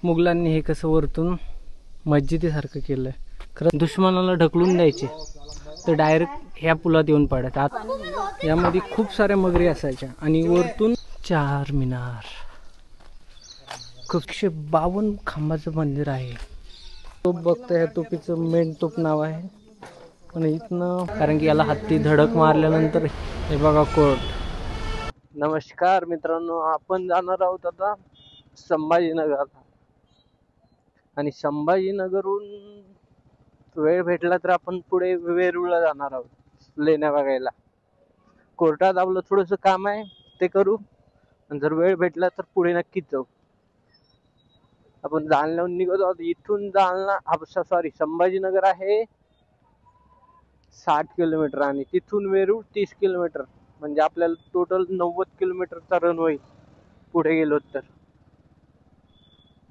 मुघलांनी हे कसं वरतून मस्जिदीसारखं केलंय. खरं दुश्मनाला ढकलून द्यायचे तर डायरेक्ट ह्या पुलात येऊन पडत. यामध्ये खूप साऱ्या मगरी असायच्या आणि वरतून चार मिनार, 152 खांबाचं मंदिर आहे. तोप बघता, ह्या तोपीचं मेन तोप नाव आहे. पण इथनं कारण की याला हत्ती धडक मारल्यानंतर हे बघा कोर्ट. नमस्कार मित्रांनो, आपण जाणार आहोत आता संभाजीनगर. आणि संभाजीनगरहून वेळ भेटला तर आपण पुढे वेरूळला जाणार आहोत लेण्या बघायला. कोर्टात आपलं थोडंसं काम आहे ते करू, आणि जर वेळ भेटला तर पुढे नक्कीच जाऊ. आपण जालन्याहून निघतो आहोत. इथून जालना संभाजीनगर आहे 60 किलोमीटर आणि तिथून वेरूळ 30 किलोमीटर. म्हणजे आपल्याला टोटल 90 किलोमीटरचा रन होईल पुढे गेलो तर.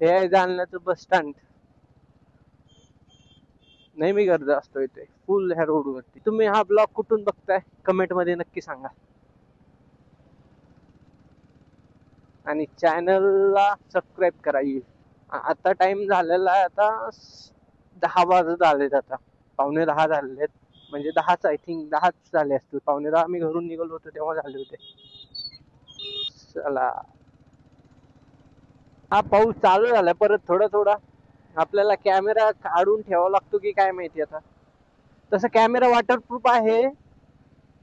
हे आहे जालन्याचं बस स्टँड. नेहमी गर्दी असतो इथे फुल ह्या रोडवरती. तुम्ही हा ब्लॉग कुठून बघताय कमेंट मध्ये नक्की सांगा. आणि चॅनलला सबस्क्राईब करा. आता टाइम झालेला आहे, आता 10 वाजत आलेत. आता 9:45 झालेत. म्हणजे 10च आय थिंक 10च झाले असतील. 9:45 मी घरून निघालो होतो तेव्हा झाले होते. चला, हा पाऊस चालू झाला परत थोडा थोडा. आपल्याला कॅमेरा काढून ठेवावा लागतो की काय माहिती. आता तसं कॅमेरा वॉटरप्रूफ आहे,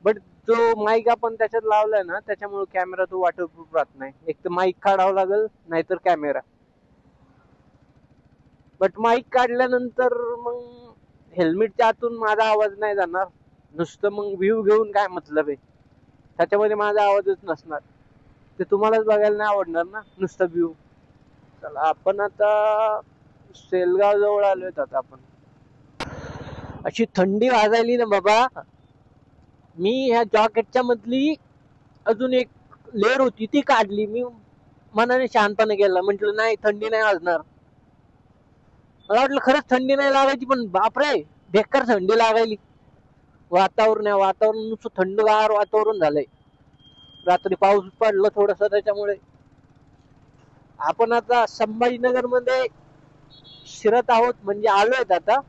बट जो माईक आपण त्याच्यात लावलाय ना त्याच्यामुळे कॅमेरा तो वॉटरप्रूफ राहत नाही. एक तर माईक काढावं लागेल, नाहीतर कॅमेरा. बट माईक काढल्यानंतर मग हेल्मेटच्या आतून माझा आवाज नाही जाणार. नुसतं मग व्ह्यू घेऊन काय मतलब आहे, त्याच्यामध्ये माझा आवाजच नसणार. ते तुम्हालाच बघायला नाही आवडणार ना नुसतं व्ह्यू. चला, आपण आता सेलगाव जवळ आलोय. आता आपण अशी थंडी वाजायली ना बाबा. मी ह्या जॉकेटच्या मधली अजून एक लेअर होती ती काढली. मी मनाने शांतपणे गेला, म्हंटल नाही थंडी नाही वाजणार. मला वाटलं खरंच थंडी नाही लागायची, पण बापरे बेकार थंडी लागायली. वातावरण नुसतं थंडगार वातावरण झालंय. रात्री पाऊस पडलं थोडस, त्याच्यामुळे. आपण आता संभाजीनगर मध्ये शिरत आहोत, म्हणजे आलोय आता.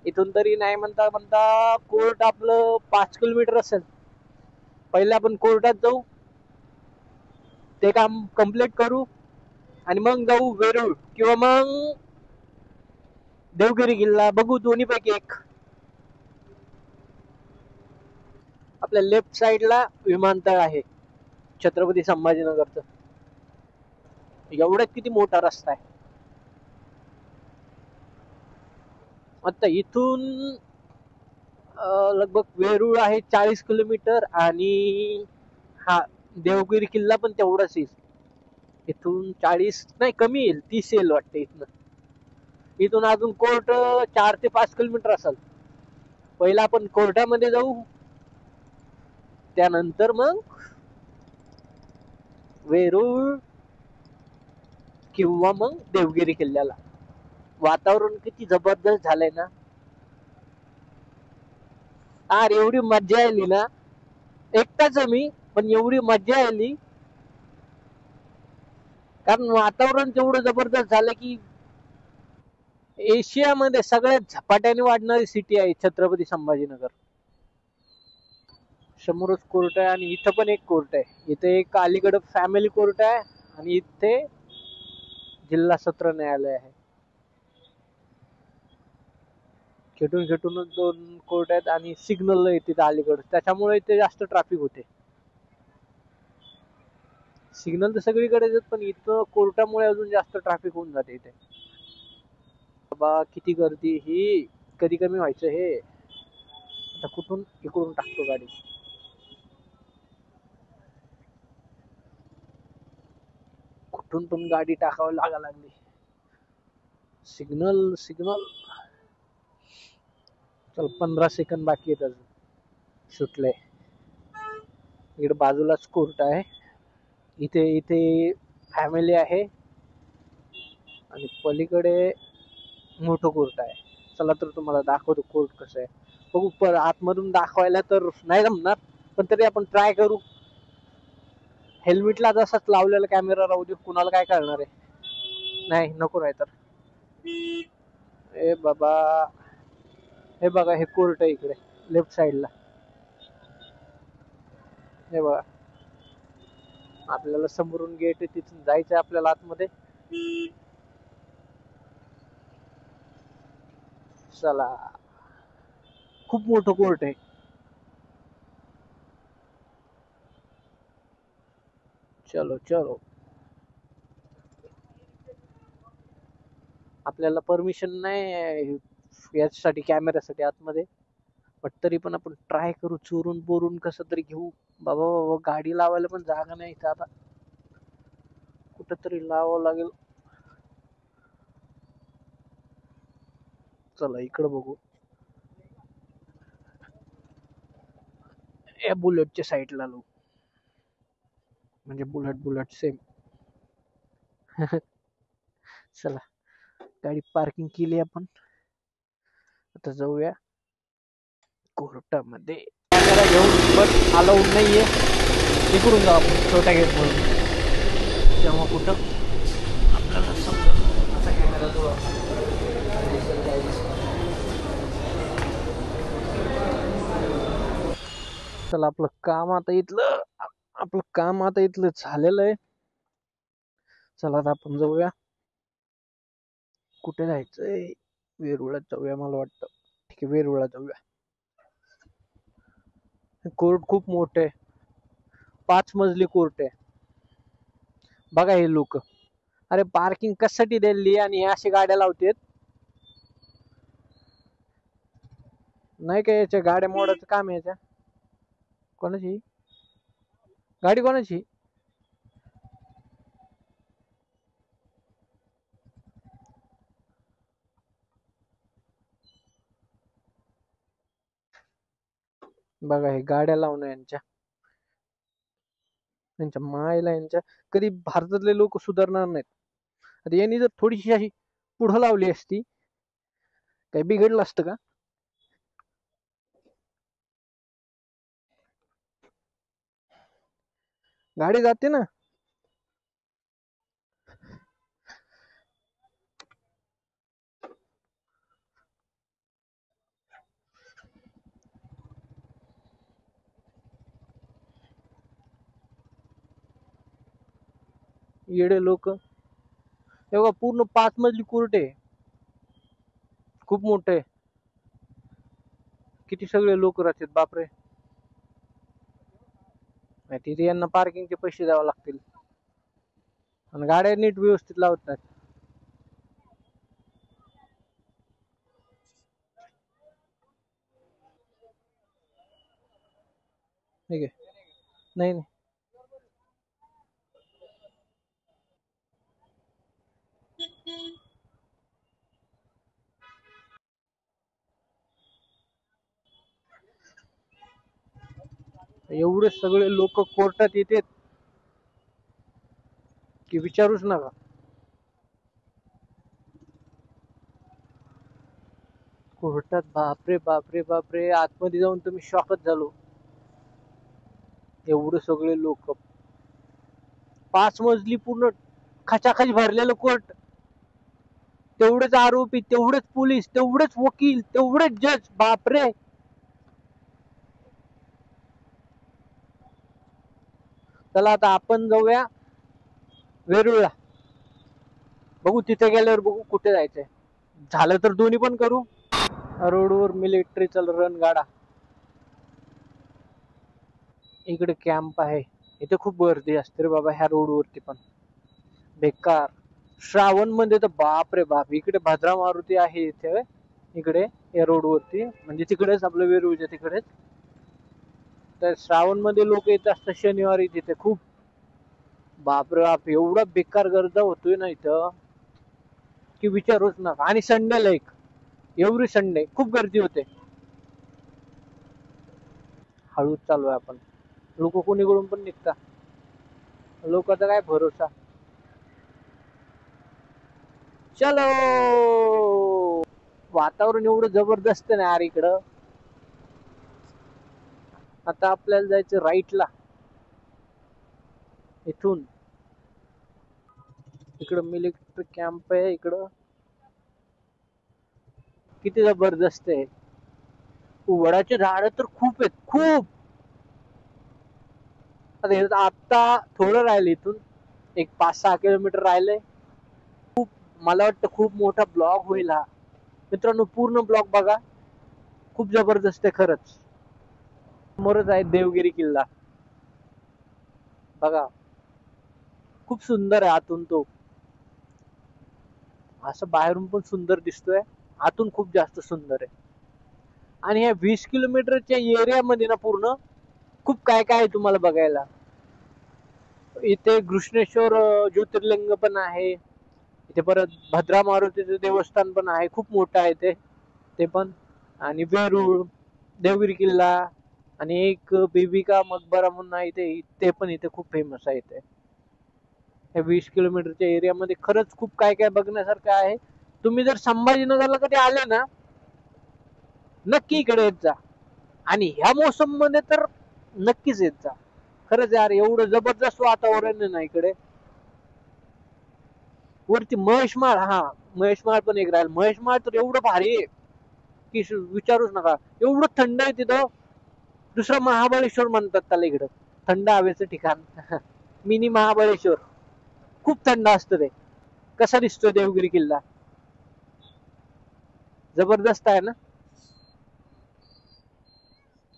इथून तरी नाही म्हणता म्हणता कोर्ट आपलं 5 किलोमीटर असेल. पहिले आपण कोर्टात जाऊ, ते काम कम्प्लीट करू, आणि मग जाऊ वेरूळ किंवा मग देवगिरी किल्ला. बघू दोन्ही पैकी एक. आपल्या लेफ्ट साइडला विमानतळ आहे छत्रपती संभाजीनगरचं. एवढ्यात किती मोठा रस्ता आहे. आता इथून लगभग वेरूळ आहे 40 किलोमीटर, आणि हा देवगिरी किल्ला पण तेवढाच येईल. इथून 40 नाही, कमी येईल, 30 येईल वाटतं इथनं. इथून अजून कोर्ट 4 ते 5 किलोमीटर असेल. पहिला आपण कोर्टामध्ये जाऊ, त्यानंतर मग वेरूळ किंवा मग देवगिरी किल्ल्याला. वातावरण किती जबरदस्त झालंय ना. अरे एवढी मज्जा आली ना. एकटाच मी, पण एवढी मज्जा आली कारण वातावरण तेवढं जबरदस्त झालं की. एशियामध्ये सगळ्यात झपाट्याने वाढणारी सिटी आहे छत्रपती संभाजीनगर. समोरच कोर्ट आहे, आणि इथं पण एक कोर्ट आहे. इथे एक अलीगड फॅमिली कोर्ट आहे, आणि इथे जिल्हा सत्र न्यायालय आहे. खेटून खेटूनच 2 कोर्ट आहेत, आणि सिग्नल आहे तिथे अलीगड. त्याच्यामुळे इथे जास्त ट्रॅफिक होते. सिग्नल तर सगळीकडे, पण इथं कोर्टामुळे अजून जास्त ट्रॅफिक होऊन जाते इथे. बाबा किती गर्दी ही. कधी कमी व्हायचं हे. आता कुठून इकडून टाकतो गाडी. कुठून पण गाडी टाकावं लागली. सिग्नल चल, 15 सेकंद बाकी आहेत अजून. सुटले. इकडे बाजूलाच कोर्ट आहे. इथे फॅमिली आहे, आणि पलीकडे मोठं कोर्ट आहे. चला तर तुम्हाला दाखवतो कोर्ट कसं आहे. बघू, आतमधून दाखवायला तर नाही जमणार, पण तरी आपण ट्राय करू. हेल्मेटला जसाच लावलेला कॅमेरा राहू दे, कुणाला काय कळणार आहे. नाही नको नाही तर. ए बाबा, हे बघा हे कोर्ट आहे इकडे लेफ्ट साइडला. हे बघा आपल्याला समोरून गेट आहे, तिथून जायचंय आपल्याला आतमध्ये. चला, खूप मोठं कोर्ट आहे. चलो चलो. आपल्याला परमिशन नाही याच्यासाठी, कॅमेऱ्यासाठी आतमध्ये, पण तरी पण आपण ट्राय करू. चोरून बोरून कसं तरी घेऊ. बाबा बाबा, गाडी लावायला पण जागा नाही इथं आता, कुठंतरी लावावं लागेल. चला इकडं बघू, या बुलेटच्या साईडला लो, म्हणजे बुलेट बुलेट सेम. चला, गाडी पार्किंग केली आपण, आता जाऊया कोर्टामध्ये. कॅमेरा घेऊन बस अलाउड नाहीये, इकडून जाऊ आपण छोट्या गेट म्हणून, तेव्हा कुठं आपल्याला समजा आता कॅमेरा जवळ. चला, आपलं काम आता इथलं झालेलं आहे. चला आता आपण जाऊया, कुठे जायचंय? वेरुळात जाऊया मला वाटतं. ठीक आहे, वेरुळात जाऊया. कोर्ट खूप मोठे, 5 मजली कोर्ट आहे. बघा हे लोक, अरे पार्किंग कशासाठी दिली आणि हे अशी गाड्या लावतेत. नाही काय याच्या गाड्या मोडायचं काम आहे याच्या. कोणाची गाडी, कोणाची? बघा हे गाड्या लावणं यांच्या मायला, यांच्या कधी भारतातले लोक सुधारणार नाहीत. आता यांनी जर थोडीशी अशी पुढं लावली असती, काही बिघडलं असतं का? गाडी जाते ना. येडे लोक. तेव्हा पूर्ण 5 मजली कोर्ट आहे, खूप मोठे. किती सगळे लोक राहतात बापरे. तिथे यांना पार्किंगचे पैसे द्यावे लागतील, आणि गाड्या नीट व्यवस्थित लावत नाहीत. ठीक आहे, नाही नाही. एवढे सगळे लोक कोर्टात येतात की विचारूच नका. कोर्टात बापरे बापरे बापरे, आतमध्ये जाऊन तुम्ही शॉकच झालो. एवढे सगळे लोक, 5 मजली पूर्ण खचाखच भरलेलं कोर्ट. तेवढेच आरोपी, तेवढेच पोलीस, तेवढेच वकील, तेवढेच जज. बापरे. चला आता आपण जाऊया वेरूळला, बघू तिथे गेल्यावर बघू कुठे जायचंय. झालं तर दोन्ही पण करू. रोडवर मिलिटरीचा रणगाडा, इकडे कॅम्प आहे. इथे खूप गर्दी असते रे बाबा ह्या रोडवरती पण, बेकार. श्रावण मध्ये तर बाप रे बाप. इकडे भद्रा मारुती आहे इथे, इकडे या रोड वरती, म्हणजे तिकडेच आपलं वेरूळच्या तिकडेच. तर श्रावण मध्ये लोक येत असतात शनिवारी तिथे खूप. बापरे बाप, एवढा बेकार गर्दा होतोय ना इथं की विचारूच नका. आणि संडेला एक, एव्हरी संडे खूप गर्दी होते. हळूच चालू आहे आपण, लोक कोणीकडून पण निघता, लोकांचा काय भरोसा. चलो. वातावरण एवढं जबरदस्त नाही यार इकडं. आता आपल्याला जायचं राईटला, इथून इकडं मिलिटरी कॅम्प आहे. इकडं किती जबरदस्त आहे. वडाचे झाड तर खूप आहेत, खूप. आता थोडं राहिलं, इथून एक 5-6 किलोमीटर राहिलंय. खूप, मला वाटतं खूप मोठा ब्लॉग होईल हा. मित्रांनो पूर्ण ब्लॉग बघा, खूप जबरदस्त आहे खरंच. समोरच आहे देवगिरी किल्ला बघा, खूप सुंदर आहे आतून. तो असं बाहेरून पण सुंदर दिसतोय, आतून खूप जास्त सुंदर आहे. आणि ह्या 20 किलोमीटरच्या एरियामध्ये ना पूर्ण खूप काय काय आहे तुम्हाला बघायला. इथे घृष्णेश्वर ज्योतिर्लिंग पण आहे. इथे परत भद्रा मारुतीचं देवस्थान पण आहे, खूप मोठं आहे ते पण. आणि वेरूळ, देवगिरी किल्ला, आणि एक बीबी का मकबरा म्हणून आहे ते पण इथे खूप फेमस आहे. इथे या 20 किलोमीटरच्या एरियामध्ये खरंच खूप काय काय बघण्यासारखं आहे. तुम्ही जर संभाजीनगरला कधी आले ना, नक्की इकडे येत जा. आणि ह्या मोसम मध्ये तर नक्कीच येत जा. खरंच यार, एवढं जबरदस्त वातावरण आहे ना इकडे. वरती महेशमाळ, हा महेशमाळ पण एक राहील. महेशमाळ तर एवढं भारी आहे की विचारूच नका. एवढं थंड आहे तिथं. दुसरं महाबळेश्वर म्हणतात त्याला इकडं, थंड हवेचं ठिकाण. मिनी महाबळेश्वर. खूप थंड असतं ते. कसा दिसतोय देवगिरी किल्ला, जबरदस्त आहे ना.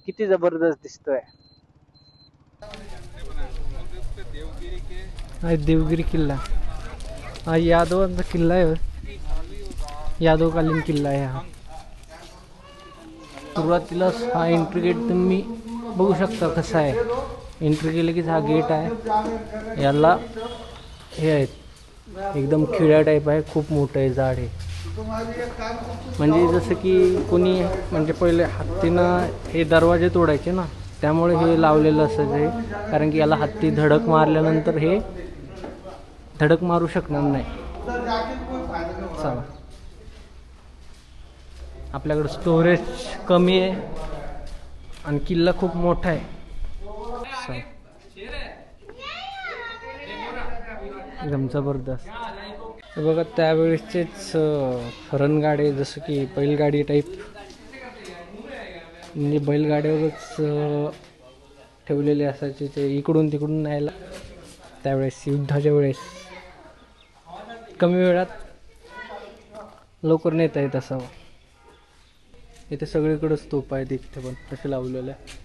किती जबरदस्त दिसतोय. देवगिरी किल्ला हा यादवांचा किल्ला आहे. यादवकालीन किल्ला आहे हा. सुरुवातीला हा एंट्री गेट तुम्ही बघू शकता कसा आहे. एंट्री केले की हा गेट आहे. याला हे आहेत, एकदम खिळ्या टाईप आहे, खूप मोठं आहे, झाड आहे. म्हणजे जसं की कोणी म्हणजे पहिले हत्तीनं हे दरवाजे तोडायचे ना, त्यामुळे हे लावलेलं असायचं. कारण की याला हत्ती धडक मारल्यानंतर हे धडक मारू शकणार नाही. चला, आपल्याकडे स्टोरेज कमी आहे आणि किल्ला खूप मोठा आहे. एकदम जबरदस्त. बघा त्यावेळेसचेच रणगाडे, जसं की बैलगाडी टाईप, म्हणजे बैलगाड्यावरच ठेवलेले असायचे ते इकडून तिकडून न्यायला. त्यावेळेस युद्धाच्या वेळेस कमी वेळात लवकर नेता येत असावं. इथे सगळीकडेच तोफ आहेत, इथे पण तसे लावलेलं आहे.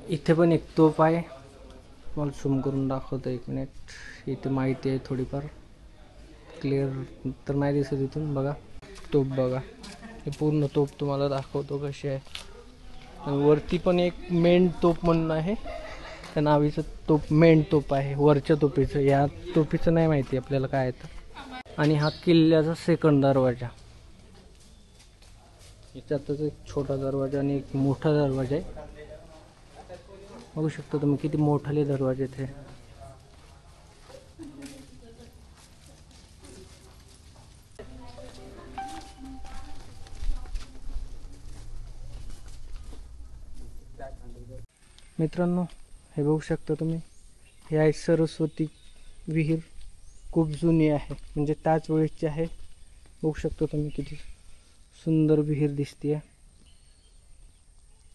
इथे पण एक तोफ आहे, मला झूम करून दाखवतो, 1 मिनिट. इथे माहिती आहे थोडीफार, क्लिअर तर नाही दिसत इथून. बघा तोफ बघा, हे पूर्ण तोफ तुम्हाला दाखवतो कशी आहे. आणि वरती पण एक मेन तोफ म्हणून आहे, त्या नावीचं तोफ मेन तोफ आहे. वरच्या तोफीचं, या तोफीचं नाही माहिती आपल्याला काय आहे. आणि हा किल्ल्याचा सेकंड दरवाजा. याच्यातच एक छोटा दरवाजा आणि एक मोठा दरवाजा आहे. बघू शकता तुम्ही किती मोठाले दरवाजे आहेत. मित्रांनो हे बघू शकता तुम्ही, हे आहे सरस्वती विहीर. खूप जुनी आहे, म्हणजे त्याच वेळेसची आहे. बघू शकता तुम्ही किती सुंदर विहीर दिसते.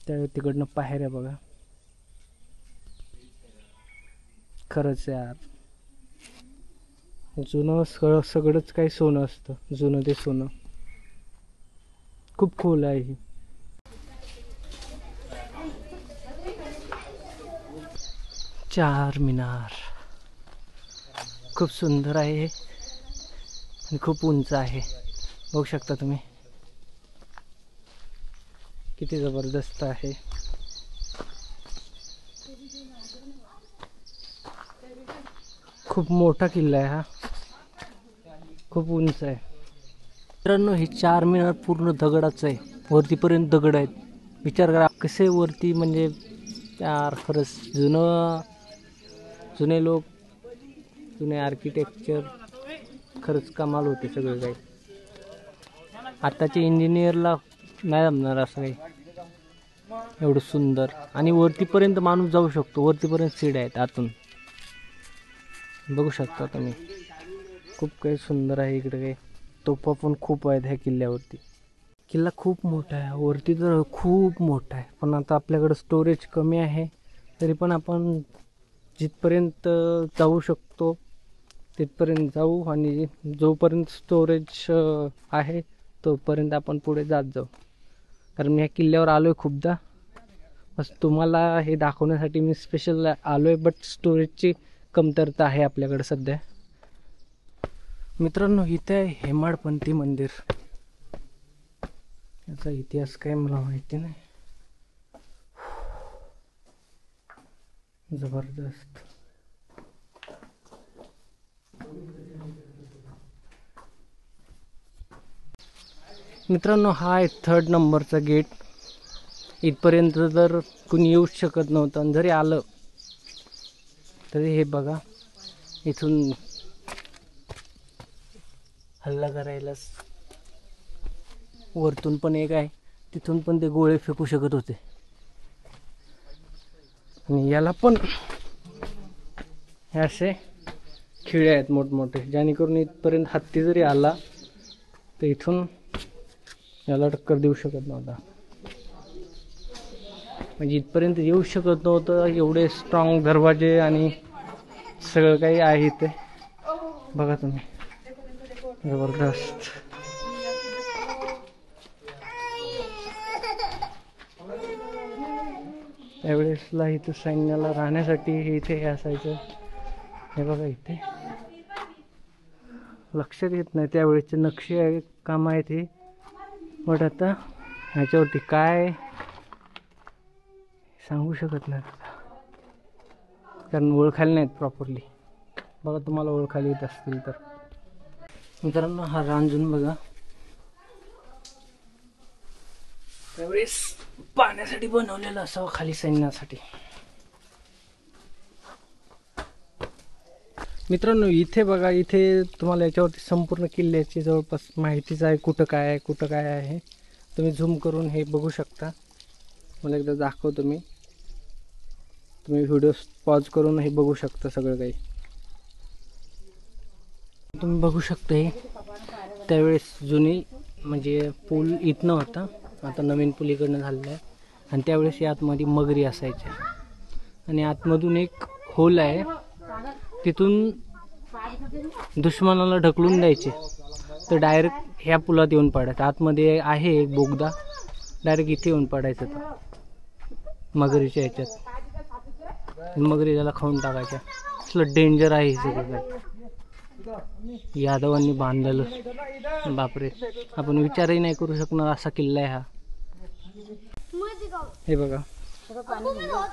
त्या तिकडनं पायऱ्या बघा. खरंच यार, जुनं सगळंच काही सोनं असतं, जुनं ते सोनं. खूप खोल आहे ही. चार मीनार खूप सुंदर आहे आणि खूप उंच आहे. बघू शकता तुम्ही किती जबरदस्त आहे. खूप मोठा किल्ला आहे हा, खूप उंच आहे. मित्रांनो हे 4 मीनार पूर्ण दगडाचं आहे, वरतीपर्यंत दगड आहेत. विचार करा कसे वरती, म्हणजे यार खरंच जुने लोक, जुने आर्किटेक्चर, खरंच कमाल होते सगळे काही. आताच्या इंजिनियरला नाही जमणार असं काही, एवढं सुंदर. आणि वरतीपर्यंत माणूस जाऊ शकतो, वरतीपर्यंत सीड आहेत आतून. बघू शकता तुम्ही, खूप काही सुंदर आहे. इकडे काही तोफा पण खूप आहेत ह्या किल्ल्यावरती. किल्ला खूप मोठा आहे, वरती तर खूप मोठा आहे. पण आता आपल्याकडं स्टोरेज कमी आहे, तरी पण आपण जिथपर्यंत जाऊ शकतो तिथपर्यंत जाऊ, आणि जोपर्यंत स्टोरेज आहे तोपर्यंत आपण पुढे जात जाऊ. कारण मी ह्या किल्ल्यावर आलो आहे खूपदा, बस तुम्हाला हे दाखवण्यासाठी मी स्पेशल आलो आहे. बट स्टोरेजची कमतरता आहे आपल्याकडे सध्या. मित्रांनो, इथे आहे हेमाडपंथी मंदिर. याचा इतिहास काय मला माहिती नाही. जबरदस्त. मित्रांनो, हा आहे 3rd नंबरचा गेट. इथपर्यंत जर कुणी येऊच शकत नव्हतं, आणि जरी आलं तरी हे बघा, इथून हल्ला करायलाच वरतून पण एक आहे, तिथून पण ते गोळे फेकू शकत होते. आणि याला पण हे असे खिळे आहेत मोठमोठे, जेणेकरून इथपर्यंत हत्ती जरी आला तर इथून याला टक्कर देऊ शकत नव्हता. म्हणजे इथपर्यंत येऊ शकत नव्हतं. एवढे स्ट्रॉंग दरवाजे आणि सगळं काही आहे इथे. बघा तुम्ही, जबरदस्त. त्यावेळेसला इथं सैन्याला राहण्यासाठी इथे असायचं. हे बघा, इथे लक्षात येत नाही त्यावेळेसचे नक्षी काम आहेत हे. बट आता ह्याच्यावरती काय सांगू शकत नाही, कारण ओळखायला नाहीत प्रॉपरली. बघा, तुम्हाला ओळखायला येत असतील तर. मित्रांनो, हा रांजण बघा, त्यावेळेस पाण्यासाठी बनवलेला असावा, खाली सैन्यासाठी. मित्रांनो, इथे बघा, इथे तुम्हाला याच्यावरती संपूर्ण किल्ल्याची जवळपास माहितीच आहे, कुठं काय आहे कुठं काय आहे. तुम्ही झूम करून हे बघू शकता. मला एकदा दाखवतो मी. तुम्ही व्हिडिओ पॉज करून हे बघू शकता सगळं काही. तुम्ही बघू शकता हे त्यावेळेस जुनी म्हणजे पूल इथनं होता, आता नवीन पूल इकडनं झालेला आहे. आणि त्यावेळेस या आतमध्ये मगरी असायच्या, आणि आतमधून एक होल आहे, तिथून दुश्मनाला ढकलून द्यायचे तर डायरेक्ट ह्या पुलात येऊन पडायचं. आतमध्ये आहे एक बोगदा, डायरेक्ट इथे येऊन पडायचं तर मगरीच्या ह्याच्यात. मगरी त्याला खाऊन टाकायच्या. असलं डेंजर आहे हे सगळं काही. यादवांनी बांधलेलं, बापरे, आपण विचारही नाही करू शकणार असा किल्ला आहे हा. हे बघा,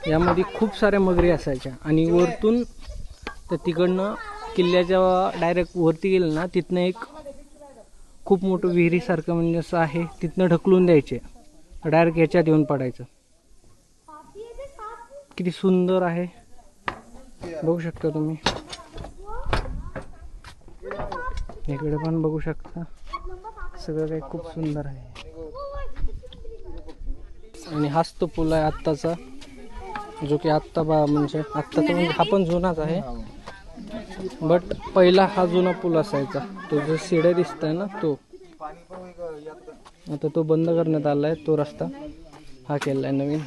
यामध्ये खूप साऱ्या मगरी असायच्या, आणि वरतून तर तिकडनं किल्ल्याच्या डायरेक्ट वरती गेलं ना, तिथनं एक खूप मोठं विहिरीसारखं म्हणजे असं आहे, तिथनं ढकलून द्यायचे, डायरेक्ट याच्यात येऊन पडायचं. किती सुंदर आहे बघू शकता तुम्ही. इकडे पण बघू शकता, सगळं काही खूप सुंदर आहे. आणि हाच तो पूल आहे आत्ताचा, जो की आत्ता म्हणजे आत्ताचा म्हणजे हा पण जुनाच आहे, बट पहिला हा जुना पूल असायचा. तो जो शिड्या दिसतोय ना, तो आता तो बंद करण्यात आला आहे. तो रस्ता हा केला आहे नवीन.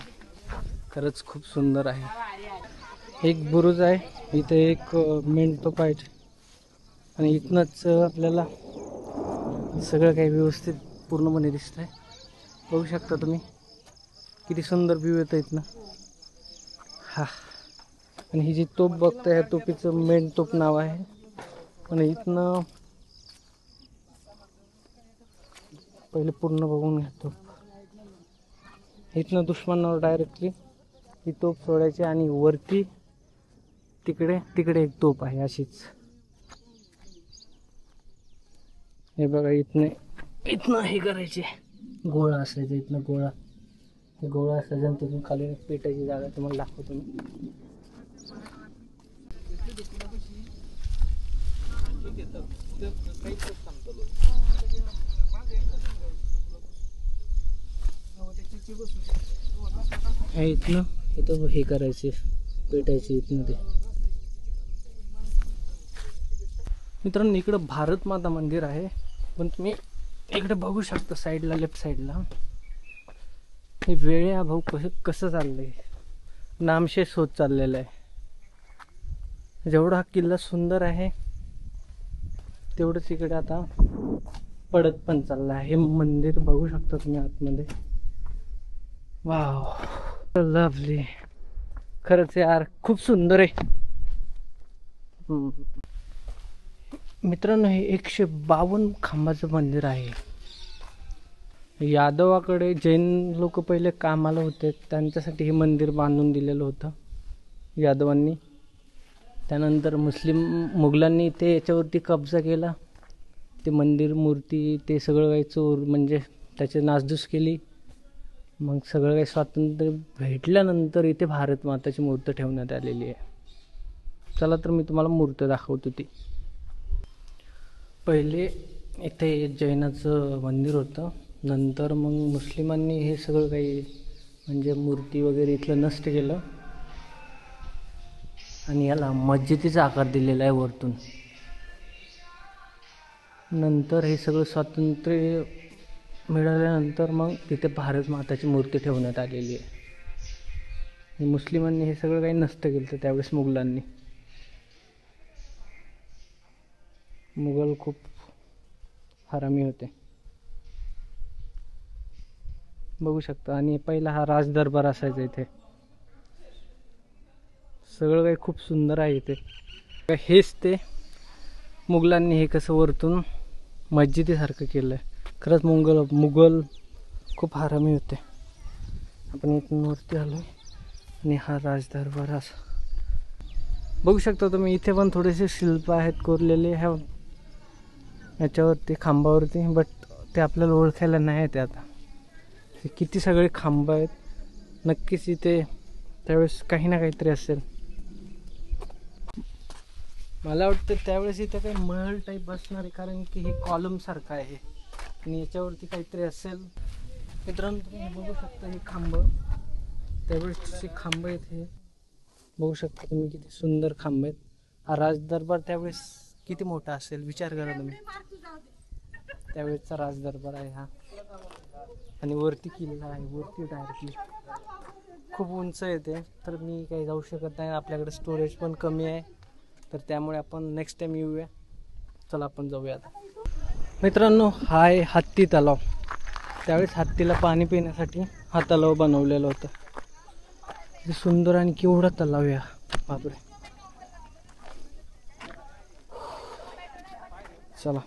खरंच खूप सुंदर आहे. एक बुरुज आहे इथे, एक मेणतोप आहे, आणि इथनंच आपल्याला सगळं काही व्यवस्थित पूर्णपणे दिसतंय. बघू शकता तुम्ही, किती सुंदर व्ह्यू येतं इथनं. हा, आणि ही जी तोप बघताय, ह्या तोपीचं मेणतोप नाव आहे. आणि इथनं पहिले पूर्ण बघून घेतो. इथनं दुश्मनावर डायरेक्टली ही तोप सोडायची, आणि वरती तिकडे एक तोप आहे अशीच. हे बघा, इथनं हे करायचे, गोळा असायचा इथनं, गोळा असायचा, आणि तिथून खाली पेटायची जागा तुम्हाला दाखवतो मी. इथं हे करायचे, पेटायचे इथनं ते. मित्रांनो इकडं भारत माता मंदिर आहे, पण तुम्ही इकडे बघू शकता साईडला, लेफ्ट साईडला हे वेळे भाऊ कसं चाललंय, नामशेष होत चाललेलं आहे. जेवढा हा किल्ला सुंदर आहे तेवढंच इकडे आता पडत पण चाललं आहे. हे मंदिर बघू शकता तुम्ही आतमध्ये. वाव लवली, खरंच यार खूप सुंदर आहे. मित्रांनो हे 152 खांबाचं मंदिर आहे. यादवाकडे जैन लोक पहिले कामाला होते, त्यांच्यासाठी हे मंदिर बांधून दिलेलं होतं यादवांनी. त्यानंतर मुघलांनी ते याच्यावरती कब्जा केला. ते मंदिर, मूर्ती ते सगळं काही चोर म्हणजे त्याची नासधूस केली. मग सगळं काही स्वातंत्र्य भेटल्यानंतर इथे भारत माताची मूर्ती ठेवण्यात आलेली आहे. चला तर मी तुम्हाला मूर्ती दाखवतो. ती पहिले इथे जैनाचं मंदिर होतं, नंतर मग मुस्लिमांनी हे सगळं काही म्हणजे मूर्ती वगैरे इथलं नष्ट केलं आणि याला मस्जिदीचा आकार दिलेला आहे वरतून. नंतर हे सगळं स्वातंत्र्य मिळाल्यानंतर मग तिथे भारत माताची मूर्ती ठेवण्यात आलेली आहे. मुस्लिमांनी हे सगळं काही नष्ट केलं त्यावेळेस मुघलांनी. मुघल खूप हरामी होते बघू शकता. आणि पहिला हा राजदरबार असायचा इथे. सगळं काही खूप सुंदर आहे इथे. हेच ते मुघलांनी हे कसं वरतून मस्जिदीसारखं केलं आहे. खरंच मुघल खूप हरामी होते. आपण इथून वरती आलो आणि हा राजदरबार असा बघू शकता तुम्ही. इथे पण थोडेसे शिल्प आहेत कोरलेले ह्या याच्यावरती खांबावरती, बट ते आपल्याला ओळखायला नाही येते आता. किती सगळे खांब आहेत. नक्कीच इथे त्यावेळेस काही ना काहीतरी असेल. मला वाटतं त्यावेळेस इथे काही महल टाईप असणार आहे, कारण की हे कॉलम सारखं आहे आणि याच्यावरती काहीतरी असेल. मित्रांनो तुम्ही बघू शकता हे खांब, त्यावेळेसचे खांब आहेत. हे बघू शकता तुम्ही किती सुंदर खांब आहेत. हा राजदरबार त्यावेळेस किती मोठा असेल विचार करा तुम्ही. त्यावेळेसचा राजदरबार आहे हा. आणि वरती किल्ला आहे, वरती डायरेक्टली खूप उंच येते. तर मी काही जाऊ शकत नाही, आपल्याकडे स्टोरेज पण कमी आहे. तर त्यामुळे आपण नेक्स्ट टाइम येऊया. चला आपण जाऊया आता. मित्रांनो हा आहे हत्ती तलाव. त्यावेळेस हत्तीला पाणी पिण्यासाठी हा तलाव बनवलेला होता. किती सुंदर आणि केवढा तलाव या, बापरे. चला